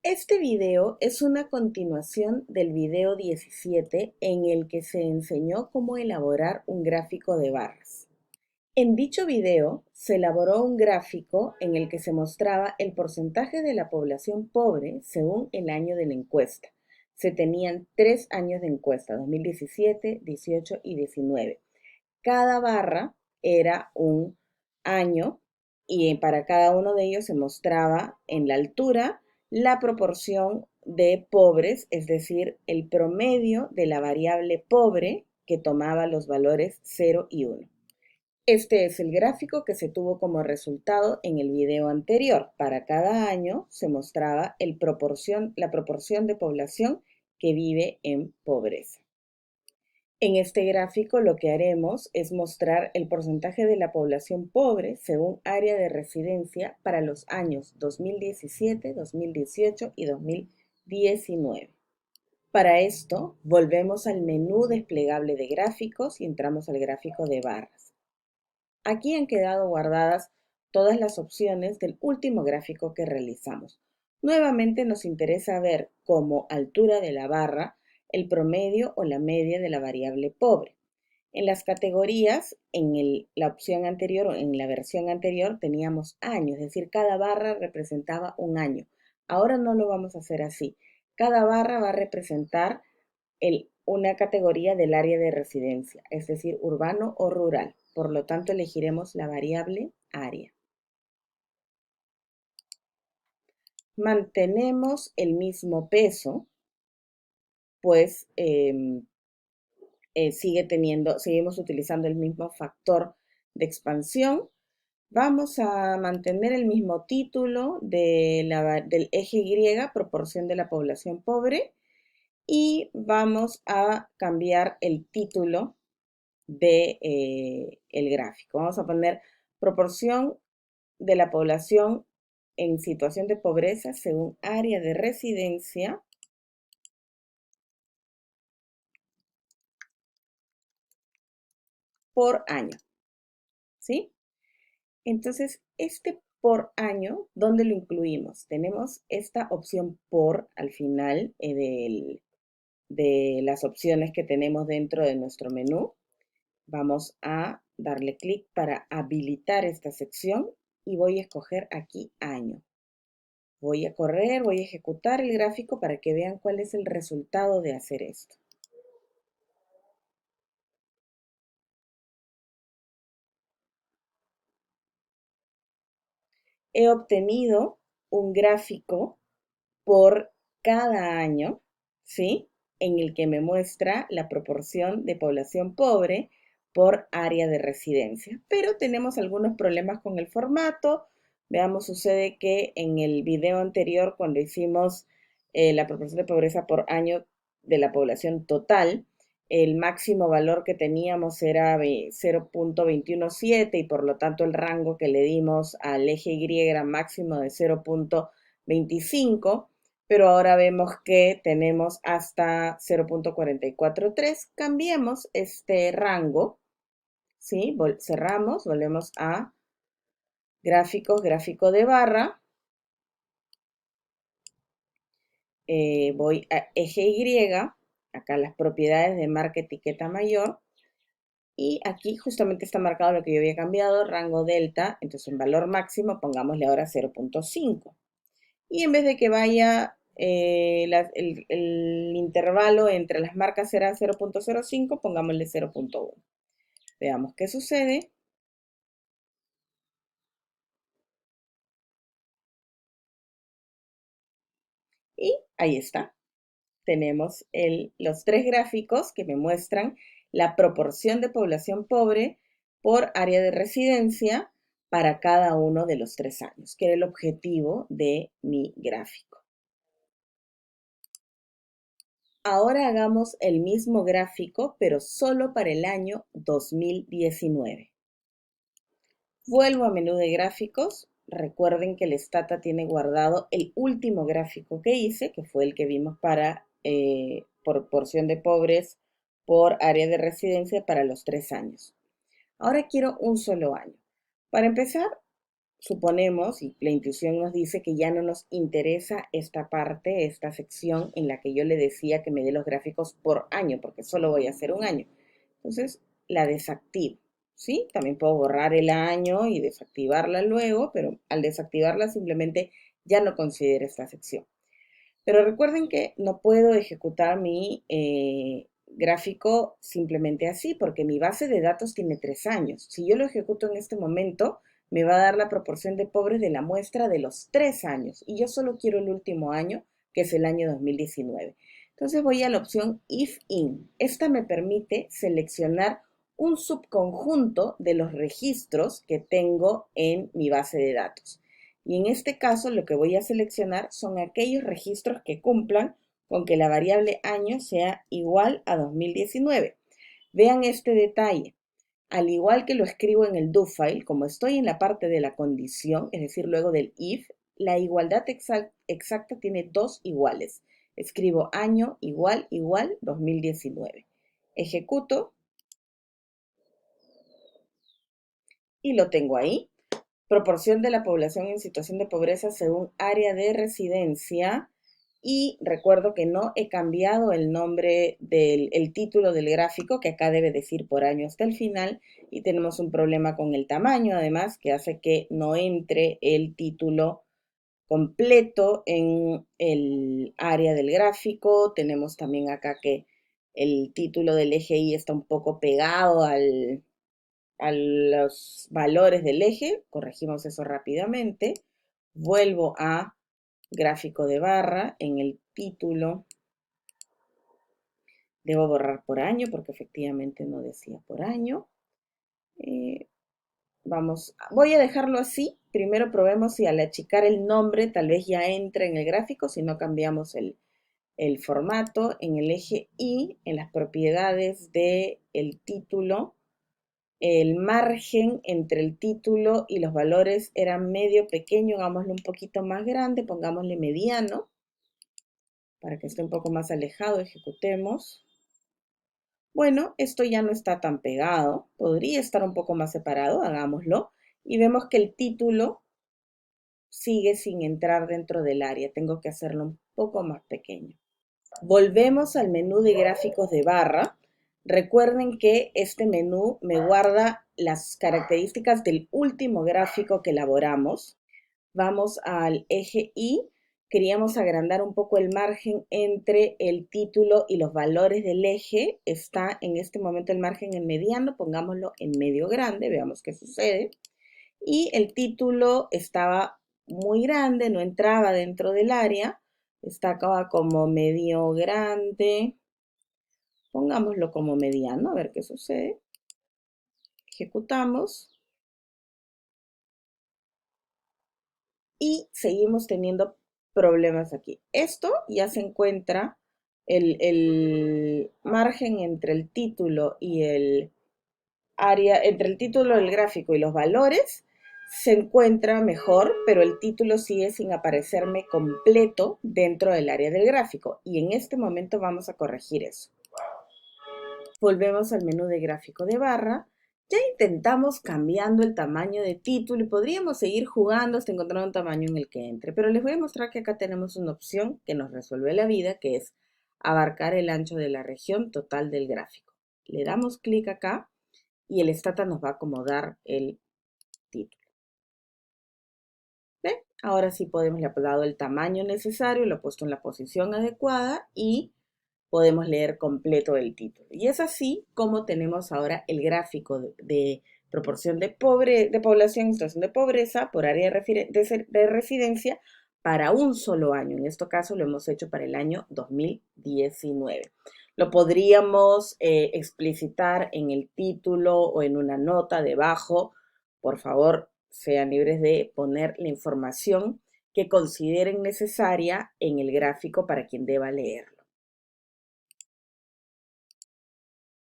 Este video es una continuación del video 17 en el que se enseñó cómo elaborar un gráfico de barras. En dicho video se elaboró un gráfico en el que se mostraba el porcentaje de la población pobre según el año de la encuesta. Se tenían 3 años de encuesta, 2017, 18 y 19. Cada barra era un año y para cada uno de ellos se mostraba en la altura la proporción de pobres, es decir, el promedio de la variable pobre que tomaba los valores 0 y 1. Este es el gráfico que se tuvo como resultado en el video anterior. Para cada año se mostraba la proporción de población que vive en pobreza. En este gráfico lo que haremos es mostrar el porcentaje de la población pobre según área de residencia para los años 2017, 2018 y 2019. Para esto, volvemos al menú desplegable de gráficos y entramos al gráfico de barras. Aquí han quedado guardadas todas las opciones del último gráfico que realizamos. Nuevamente nos interesa ver como altura de la barra el promedio o la media de la variable pobre. En las categorías, la opción anterior o en la versión anterior teníamos años, es decir, cada barra representaba un año. Ahora no lo vamos a hacer así. Cada barra va a representar una categoría del área de residencia, es decir, urbano o rural. Por lo tanto, elegiremos la variable área. Mantenemos el mismo peso, pues seguimos utilizando el mismo factor de expansión. Vamos a mantener el mismo título del eje Y, proporción de la población pobre, y vamos a cambiar el título el gráfico. Vamos a poner proporción de la población en situación de pobreza según área de residencia por año, ¿sí? Entonces, este por año, ¿dónde lo incluimos? Tenemos esta opción por al final de las opciones que tenemos dentro de nuestro menú. Vamos a darle clic para habilitar esta sección y voy a escoger aquí año. Voy a correr, voy a ejecutar el gráfico para que vean cuál es el resultado de hacer esto. He obtenido un gráfico por cada año, ¿sí? En el que me muestra la proporción de población pobre por área de residencia. Pero tenemos algunos problemas con el formato. Veamos, sucede que en el video anterior, cuando hicimos la proporción de pobreza por año de la población total, el máximo valor que teníamos era 0.217 y por lo tanto el rango que le dimos al eje Y era máximo de 0.25, pero ahora vemos que tenemos hasta 0.443. Cambiemos este rango, ¿sí? Cerramos, volvemos a gráficos, gráfico de barra, voy a eje Y, acá las propiedades de marca etiqueta mayor, y aquí justamente está marcado lo que yo había cambiado, rango delta, entonces en valor máximo pongámosle ahora 0.5. Y en vez de que vaya el intervalo entre las marcas será 0.05, pongámosle 0.1. Veamos qué sucede. Y ahí está. Tenemos los tres gráficos que me muestran la proporción de población pobre por área de residencia para cada uno de los 3 años, que era el objetivo de mi gráfico. Ahora hagamos el mismo gráfico, pero solo para el año 2019. Vuelvo a menú de gráficos. Recuerden que el Stata tiene guardado el último gráfico que hice, que fue el que vimos para proporción de pobres por área de residencia para los 3 años. Ahora quiero un solo año. Para empezar, suponemos, y la intuición nos dice que ya no nos interesa esta parte, esta sección en la que yo le decía que me dé los gráficos por año, porque solo voy a hacer un año. Entonces, la desactivo, ¿sí? También puedo borrar el año y desactivarla luego, pero al desactivarla simplemente ya no considero esta sección. Pero recuerden que no puedo ejecutar mi gráfico simplemente así, porque mi base de datos tiene 3 años. Si yo lo ejecuto en este momento, me va a dar la proporción de pobres de la muestra de los 3 años. Y yo solo quiero el último año, que es el año 2019. Entonces voy a la opción If In. Esta me permite seleccionar un subconjunto de los registros que tengo en mi base de datos. Y en este caso lo que voy a seleccionar son aquellos registros que cumplan con que la variable año sea igual a 2019. Vean este detalle. Al igual que lo escribo en el do file, como estoy en la parte de la condición, es decir, luego del if, la igualdad exacta tiene dos iguales. Escribo año igual 2019. Ejecuto y lo tengo ahí. Proporción de la población en situación de pobreza según área de residencia. Y recuerdo que no he cambiado el nombre del título del gráfico, que acá debe decir por año hasta el final. Y tenemos un problema con el tamaño, además, que hace que no entre el título completo en el área del gráfico. Tenemos también acá que el título del eje Y está un poco pegado a los valores del eje, corregimos eso rápidamente, vuelvo a gráfico de barra, en el título debo borrar por año porque efectivamente no decía por año. Voy a dejarlo así, primero probemos si al achicar el nombre tal vez ya entra en el gráfico, si no cambiamos el formato, en el eje Y, en las propiedades del título, el margen entre el título y los valores era medio pequeño, hagámoslo un poquito más grande, pongámosle mediano, para que esté un poco más alejado, ejecutemos. Bueno, esto ya no está tan pegado, podría estar un poco más separado, hagámoslo, y vemos que el título sigue sin entrar dentro del área, tengo que hacerlo un poco más pequeño. Volvemos al menú de gráficos de barra. Recuerden que este menú me guarda las características del último gráfico que elaboramos. Vamos al eje Y. Queríamos agrandar un poco el margen entre el título y los valores del eje. Está en este momento el margen en mediano, pongámoslo en medio grande, veamos qué sucede. Y el título estaba muy grande, no entraba dentro del área. Está acá como medio grande. Pongámoslo como mediano, a ver qué sucede. Ejecutamos. Y seguimos teniendo problemas aquí. Esto ya se encuentra, el margen entre el título y el área, entre el título del gráfico y los valores, se encuentra mejor, pero el título sigue sin aparecerme completo dentro del área del gráfico. Y en este momento vamos a corregir eso. Volvemos al menú de gráfico de barra. Ya intentamos cambiando el tamaño de título y podríamos seguir jugando hasta encontrar un tamaño en el que entre, pero les voy a mostrar que acá tenemos una opción que nos resuelve la vida, que es abarcar el ancho de la región total del gráfico. Le damos clic acá y el Stata nos va a acomodar el título. ¿Ven? Ahora sí podemos, le he dado el tamaño necesario, lo he puesto en la posición adecuada y podemos leer completo el título. Y es así como tenemos ahora el gráfico de proporción de población en situación de pobreza por área de residencia para un solo año. En este caso lo hemos hecho para el año 2019. Lo podríamos explicitar en el título o en una nota debajo. Por favor, sean libres de poner la información que consideren necesaria en el gráfico para quien deba leerlo.